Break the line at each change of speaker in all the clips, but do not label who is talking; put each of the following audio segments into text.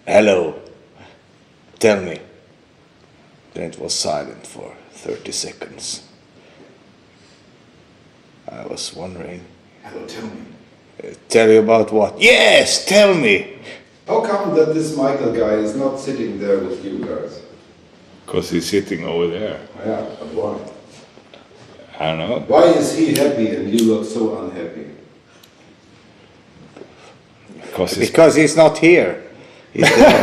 Hello. Tell me. Then it was silent for 30 seconds. I was wondering.
Hello, tell me.
Tell you about what? Yes, tell me!
How come that this Mikael guy is not sitting there with you guys?
Because he's sitting over there.
Yeah, but why?
I don't know.
Why is he happy and you look so unhappy?
Because he's not here. He's there.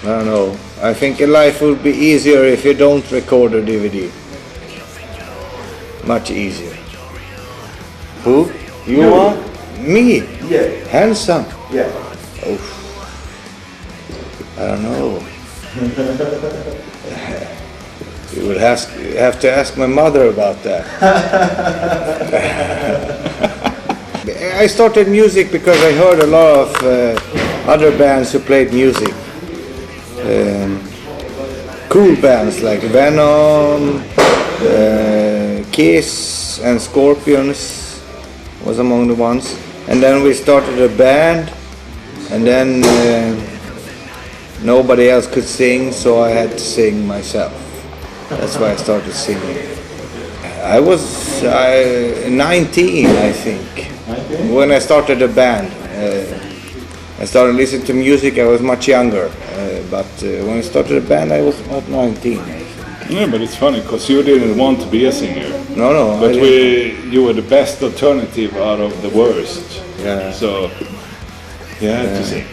I don't know. I think life would be easier if you don't record a DVD. Much easier. Who? You are? Me?
Yeah.
Handsome?
Yeah.
Oh. I don't know. You would have to ask my mother about that. I started music because I heard a lot of other bands who played music. Cool bands like Venom, Kiss and Scorpions was among the ones. And then we started a band, and then nobody else could sing, so I had to sing myself. That's why I started singing. I was 19, I think, when I started a band. I started listening to music, I was much younger, but when I started a band I was about 19, I think.
Yeah, but it's funny because you didn't want to be a singer.
No.
But you were the best alternative out of the worst.
Yeah.
So you had to sing.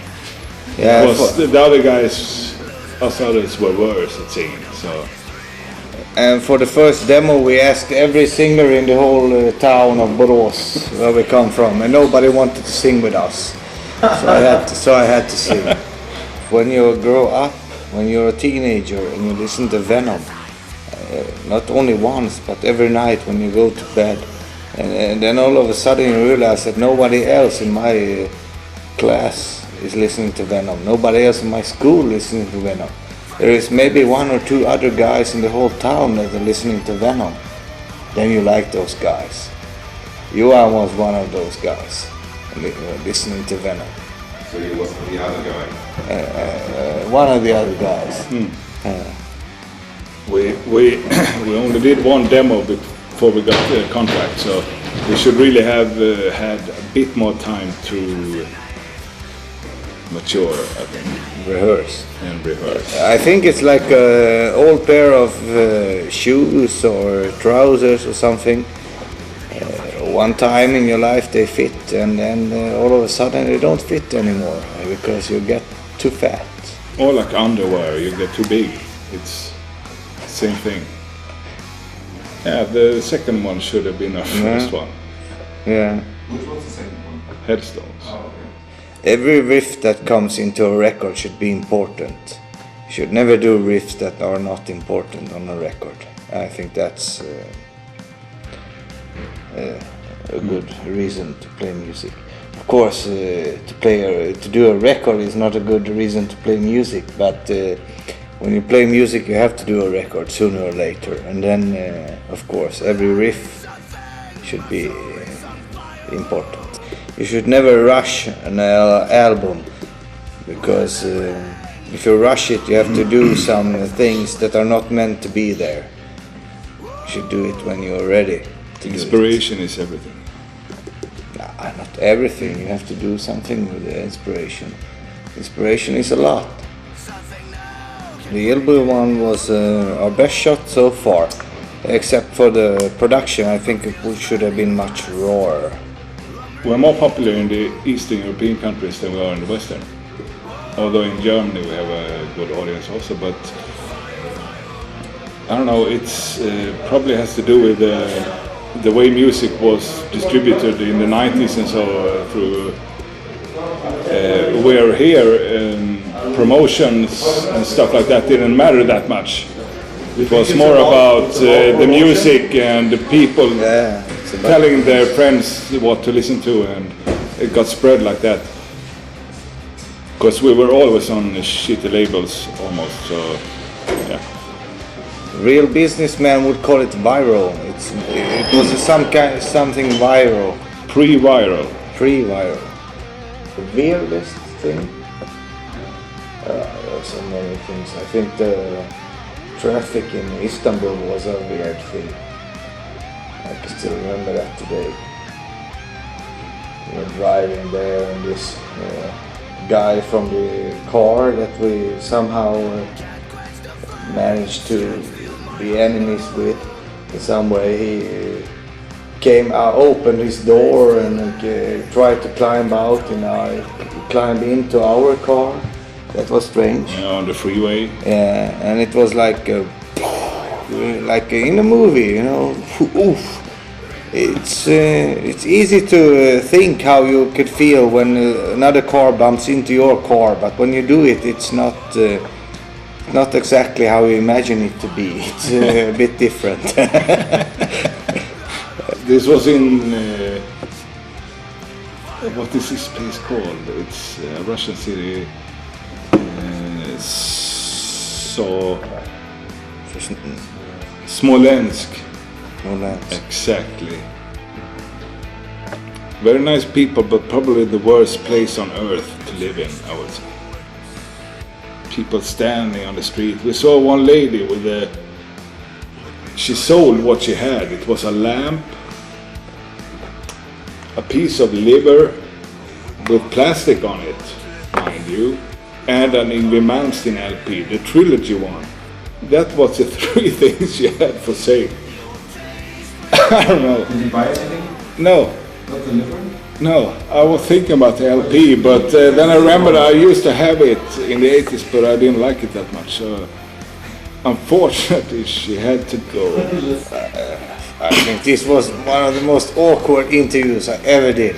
Yeah,
Because the other guys, us others, were worse at singing. So.
And for the first demo we asked every singer in the whole town of Borås where we come from, and nobody wanted to sing with us. So I had to sing. When you grow up, when you're a teenager and you listen to Venom, not only once but every night when you go to bed, and then all of a sudden you realize that nobody else in my class is listening to Venom, nobody else in my school listening to Venom. There is maybe one or two other guys in the whole town that are listening to Venom. Then you like those guys. Johan was one of those guys listening to Venom.
So he was the other guy?
One of the other guys.
We only did one demo before we got the contract, so we should really have had a bit more time to mature, I think.
Rehearse.
I
think it's like an old pair of shoes or trousers or something. One time in your life they fit, and then all of a sudden they don't fit anymore because you get too fat.
Or like underwear, you get too big. It's the same thing. Yeah, the second one should have been our first one.
Yeah.
Which was the second one?
Headstones.
Oh, okay.
Every riff that comes into a record should be important. You should never do riffs that are not important on a record. I think that's a good reason to play music. Of course, to do a record is not a good reason to play music, but when you play music you have to do a record sooner or later, and then of course every riff should be important. You should never rush an album, because if you rush it you have to do some things that are not meant to be there. You should do it when you're ready to
Inspiration is everything.
Not everything, you have to do something with the inspiration. Inspiration is a lot. The Ilbu one was our best shot so far, except for the production. I think it should have been much rawer.
We're more popular in the Eastern European countries than we are in the Western. Although in Germany we have a good audience also, but I don't know, it's probably has to do with the way music was distributed in the 90s and so through we're here, promotions and stuff like that didn't matter that much. It was more about the music and the people telling their friends what to listen to, and it got spread like that. Because we were always on shitty labels almost, so yeah.
Real businessmen would call it viral. It was something viral.
Pre-viral.
Pre-viral. the weirdest thing. There are so many things. I think the traffic in Istanbul was a weird thing. I can still remember that today. We were driving there and this guy from the car that we somehow managed to be enemies with in some way. He came out, opened his door and tried to climb out and I climbed into our car. That was strange.
Yeah, on the freeway.
Yeah, and it was like in a movie, you know. Oof. It's easy to think how you could feel when another car bumps into your car, but when you do it, it's not exactly how you imagine it to be. It's a bit different.
This was in what is this place called? It's a Russian city. Smolensk. Exactly. Very nice people, but probably the worst place on earth to live in, I would say. People standing on the street. We saw one lady with she sold what she had. It was a lamp, a piece of liver with plastic on it, mind you, and an Yngwie Malmsteen LP, the trilogy one. That was the three things she had for sale. I don't know.
Did you buy anything?
No.
Not the liver?
No, I was thinking about the LP, but then I remembered I used to have it in the 80s, but I didn't like it that much. So unfortunately, she had to go.
I think this was one of the most awkward interviews I ever did.